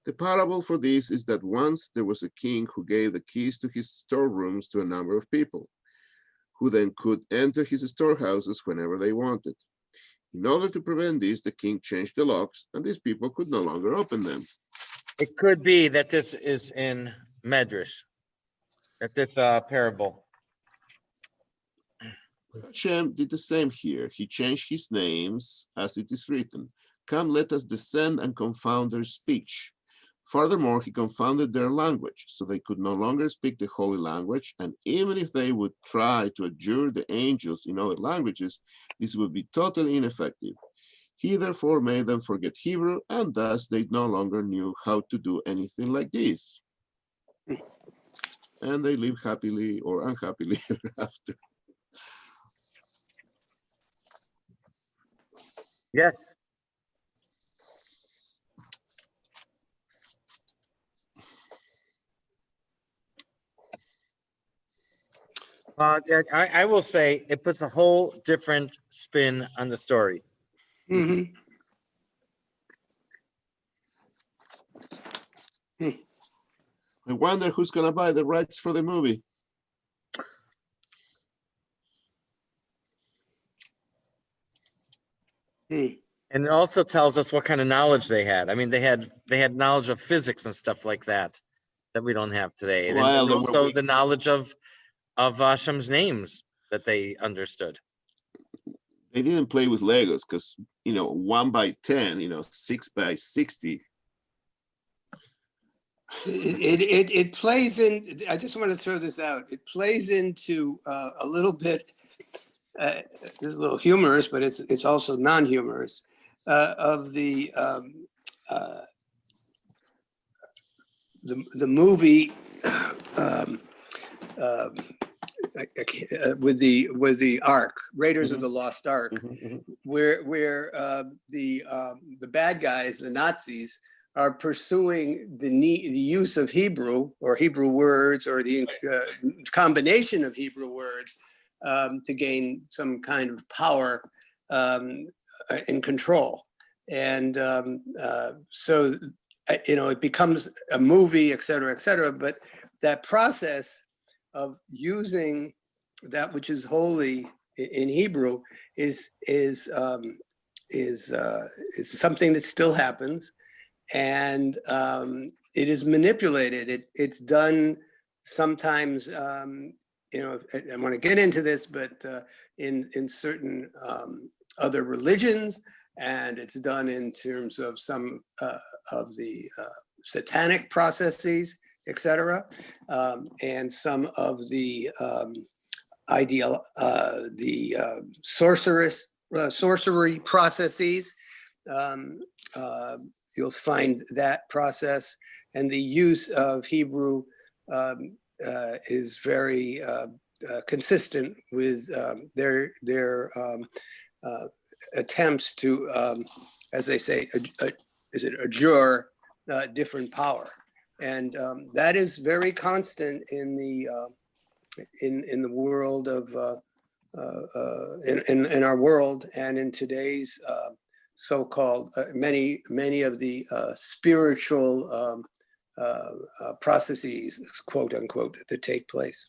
The parable for this is that once there was a king who gave the keys to his storerooms to a number of people, who then could enter his storehouses whenever they wanted. In order to prevent this, the king changed the locks, and these people could no longer open them. It could be that this is in Medrash, that this parable. Hashem did the same here. He changed his names, as it is written, "Come, let us descend and confound their speech." Furthermore, he confounded their language, so they could no longer speak the holy language, and even if they would try to adjure the angels in other languages, this would be totally ineffective. He therefore made them forget Hebrew, and thus they no longer knew how to do anything like this. And they live happily or unhappily ever after. Yes. I will say it puts a whole different spin on the story. Mhm. I wonder who's going to buy the rights for the movie. And it also tells us what kind of knowledge they had. I mean, they had knowledge of physics and stuff like that we don't have today. And Well, then they were also weak. the knowledge of Hashem's names that they understood. They didn't play with Legos because, 1 by 10, 6 by 60. It plays in. I just want to throw this out. It plays into a little bit. It's a little humorous, but it's also non-humorous of the movie with the Ark, Raiders of the Lost Ark, where the bad guys, the Nazis, are pursuing the use of Hebrew or Hebrew words or the combination of Hebrew words to gain some kind of power and control. And so, it becomes a movie, et cetera, but that process of using that which is holy in Hebrew is something that still happens, and it is manipulated. It's done sometimes. I want to get into this, but in certain other religions, and it's done in terms of some of the satanic processes, etc., and some of the sorcery processes. You'll find that process, and the use of Hebrew is very consistent with their attempts to, as they say, adjure different power, and that is very constant in the world of in our world, and in today's so-called many of the spiritual processes, quote unquote, that take place.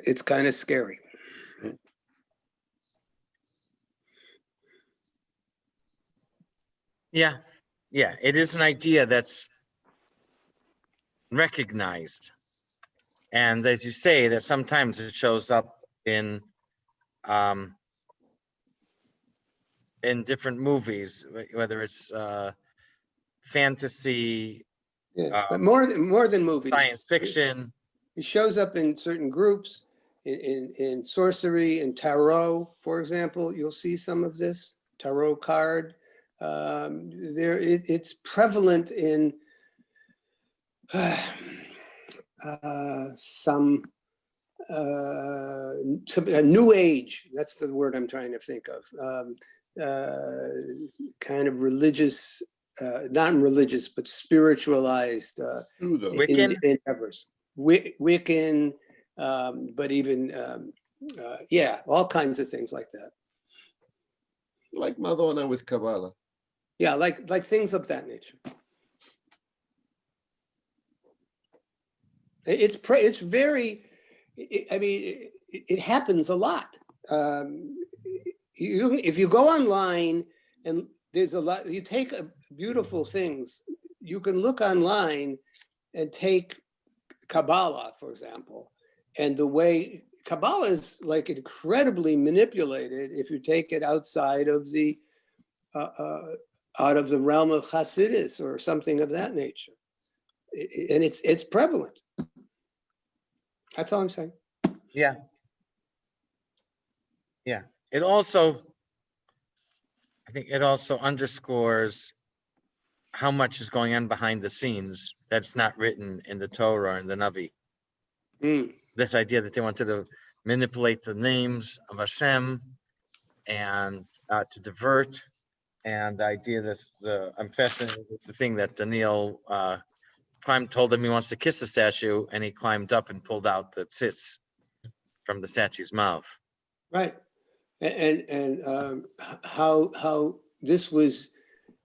It's kind of scary. Yeah, it is an idea that's recognized, and as you say, that sometimes it shows up in different movies, whether it's fantasy, But more than movies, science fiction. It shows up in certain groups, in sorcery and tarot, for example. You'll see some of this tarot card. It's prevalent in some a new age. That's the word I'm trying to think of. Kind of religious, not religious, but spiritualized Pseudo. Wiccan? endeavors. Wiccan, but even, yeah, all kinds of things like that. Like Madonna with Kabbalah. Yeah, like things of that nature. It's very, I mean, it happens a lot. If you go online and there's a lot, you take beautiful things, you can look online and take Kabbalah, for example, and the way Kabbalah is like incredibly manipulated if you take it outside of the realm of Hasidus or something of that nature, and it's prevalent. That's all I'm saying. Yeah. Yeah. It also, I think it also underscores how much is going on behind the scenes that's not written in the Torah and the Navi. Mm. This idea that they wanted to manipulate the names of Hashem and to divert, and the idea that I'm fascinated with the thing that Daniel told him he wants to kiss the statue, and he climbed up and pulled out the tzitz from the statue's mouth. Right, and how this was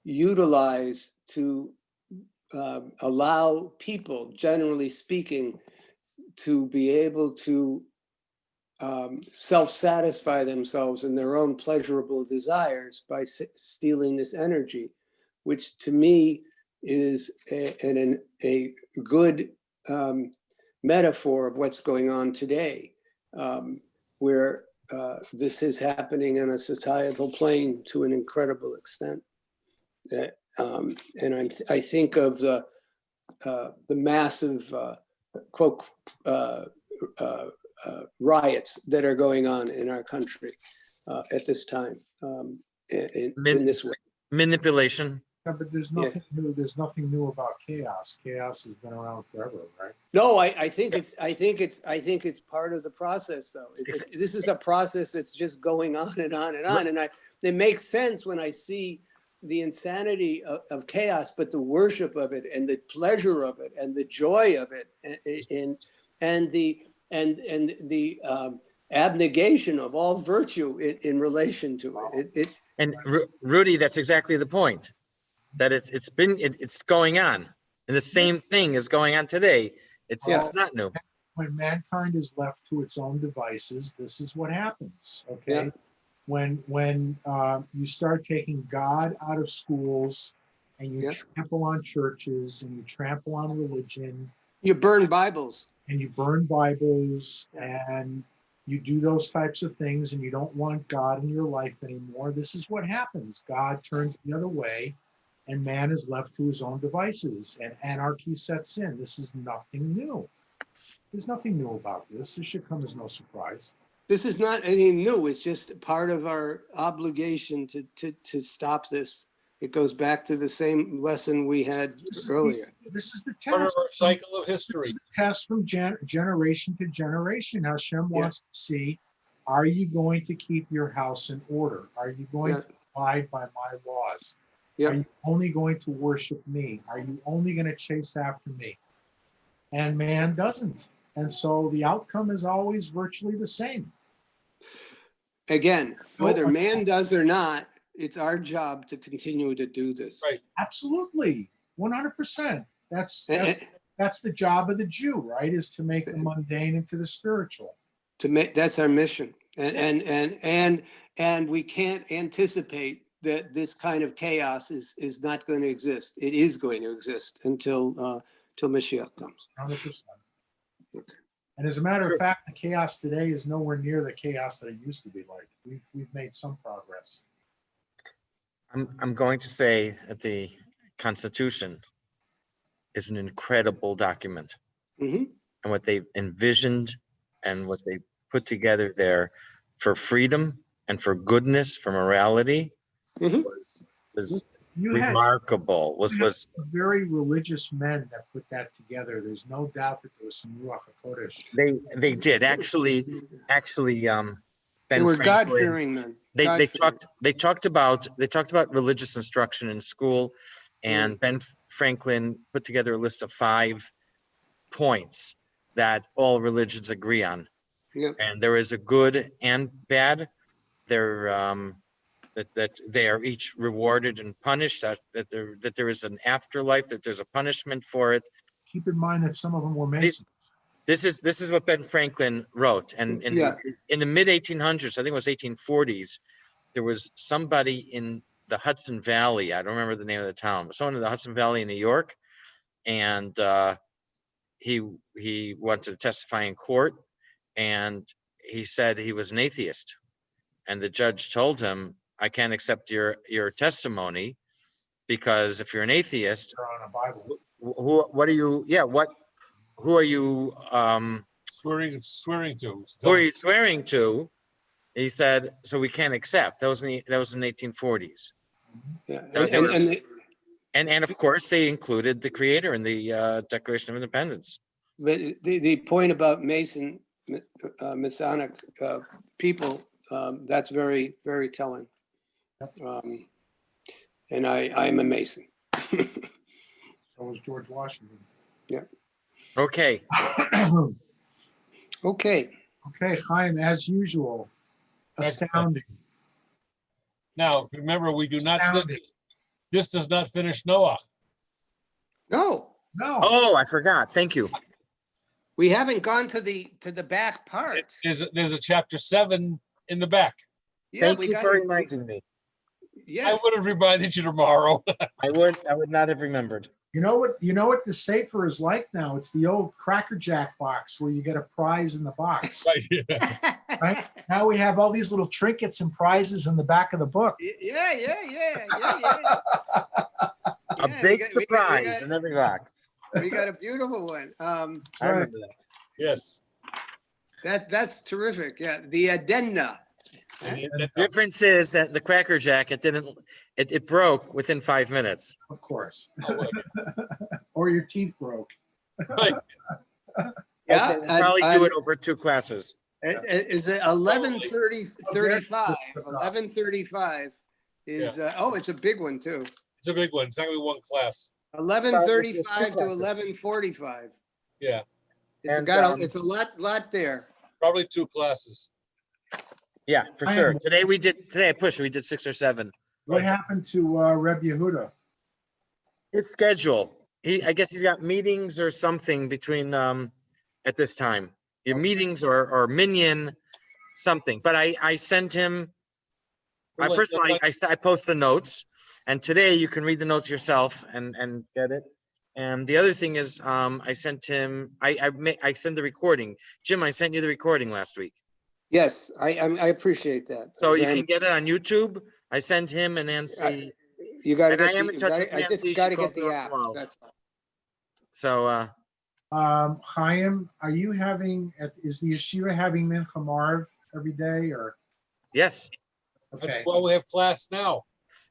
utilized to allow people, generally speaking, to be able to self-satisfy themselves in their own pleasurable desires by stealing this energy, which to me is a good metaphor of what's going on today, where this is happening on a societal plane to an incredible extent. And I think of the massive quote riots that are going on in our country at this time in this way. Manipulation. Yeah, but there's nothing new. There's nothing new about chaos. Chaos has been around forever, right? No, I think it's part of the process, though. This is a process that's just going on and on and on, and it makes sense when I see the insanity of chaos, but the worship of it and the pleasure of it and the joy of it, and the abnegation of all virtue in relation to it. And Rudy, that's exactly the point. That it's going on, and the same thing is going on today. It's not new. When mankind is left to its own devices, this is what happens. Okay, when you start taking God out of schools, and you trample on churches, and you trample on religion, you burn Bibles, and you do those types of things, and you don't want God in your life anymore. This is what happens. God turns the other way, and man is left to his own devices, and anarchy sets in. This is nothing new. There's nothing new about this. This should come as no surprise. This is not anything new. It's just part of our obligation to stop this. It goes back to the same lesson we had earlier. This is the test. Part of our cycle of history. This is the test from generation to generation. Hashem wants to see, are you going to keep your house in order? Are you going to abide by my laws? Are you only going to worship me? Are you only going to chase after me? And man doesn't. And so the outcome is always virtually the same. Again, whether man does or not, it's our job to continue to do this. Right. Absolutely. 100%. That's the job of the Jew, right? Is to make the mundane into the spiritual. That's our mission. And we can't anticipate that this kind of chaos is not going to exist. It is going to exist until Mashiach comes. 100%. Okay. And as a matter of fact, the chaos today is nowhere near the chaos that it used to be like. We've made some progress. I'm going to say that the Constitution is an incredible document, and what they envisioned and what they put together there for freedom and for goodness, for morality, was You had remarkable. Was very religious men that put that together. There's no doubt that there was some Ruach HaKodesh. they did actually They Ben were Franklin. God-fearing men. They God-fearing. talked about religious instruction in school, and Ben Franklin put together a list of 5 points that all religions agree on. Yep. And there is a good and bad. They're that they are each rewarded and punished. That there is an afterlife. That there's a punishment for it. Keep in mind that some of them were Masons. This is what Ben Franklin wrote. And in the mid 1800s, I think it was 1840s, there was somebody in the Hudson Valley. I don't remember the name of the town, but someone in the Hudson Valley in New York, and he wanted to testify in court, and he said he was an atheist, and the judge told him, "I can't accept your testimony, because if you're an atheist, They're on a Bible. what are you? Yeah, who are you? Swearing to. Who are you swearing to?" He said, "So we can't accept." That was in the 1840s. Yeah. And of course, they included the Creator in the Declaration of Independence. But the point about Masonic people, that's very, very telling. And I'm a Mason. So was George Washington. Yeah. Okay. Okay. Okay, Chaim, as usual, astounding. Now, remember, we do not, Astounding. this does not finish Noach. No, No. Oh, I forgot. Thank you. we haven't gone to the back part. There's a chapter 7 in the back. Yeah, Thank we you got for reminding me. Yes. I would have reminded you tomorrow. I would not have remembered. You know what the safer is like now? It's the old Cracker Jack box where you get a prize in the box. Right. Right? Now we have all these little trinkets and prizes in the back of the book. Yeah. A big surprise in every box. We got a beautiful one. I remember that. Yes. That's terrific. Yeah, the addenda. The difference is that the Cracker Jack, it broke within 5 minutes. Of course. Or your teeth broke. Right. Yeah, Okay, we'll probably do it over 2 classes. Is it 11:35? 11:35 is it's a big one too. It's a big one. It's not gonna be one class. 11:35 to 11:45. Yeah, It's a lot there. probably 2 classes. Yeah, for sure. Today I pushed. We did 6 or 7. What happened to Reb Yehuda? His schedule. I guess he's got meetings or something between at this time. Your meetings or minion something. But I sent him. First of all, I post the notes, and today you can read the notes yourself and get it. And the other thing is, I sent him. I sent the recording. Jim, I sent you the recording last week. Yes, I appreciate that. So you can get it on YouTube. I sent him and Nancy. You got to get. I am in touch with Nancy. I just got to get the app. That's all. So. Chaim, are you is the yeshiva having Mincha Marv every day or? Yes. Okay. That's why we have class now.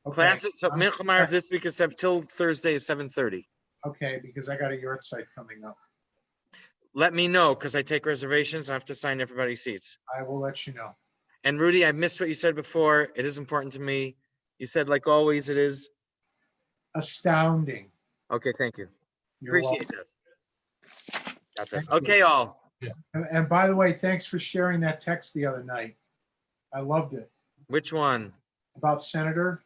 Okay. Classes. So Mincha Marv this week is till Thursday is 7:30. Okay, because I got a yard site coming up. Let me know, because I take reservations. I have to sign everybody's seats. I will let you know. And Rudy, I missed what you said before. It is important to me. You said, like always, it is. Astounding. Okay, thank you. You're Appreciate welcome. that. Got that. Thank you. Okay, all. And by the way, thanks for sharing that text the other night. I loved it. Which one? About Senator.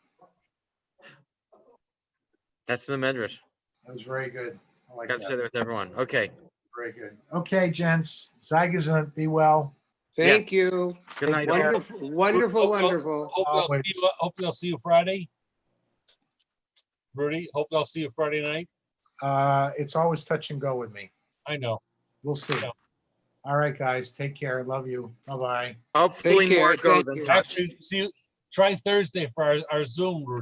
That's the Medrash. That was very good. I like I've said that. it with everyone. Okay. Very good. Okay, gents. Zygazun, be well. Thank Yes. you. Good night. all. Wonderful. Hope I'll see you Friday. Rudy, hope I'll see you Friday night. It's always touch and go with me. I know. We'll see. Yeah. All right, guys. Take care. Love you. Bye-bye. Hopefully Take care. more go Thank than you. touch. Actually, try Thursday for our Zoom, Rudy.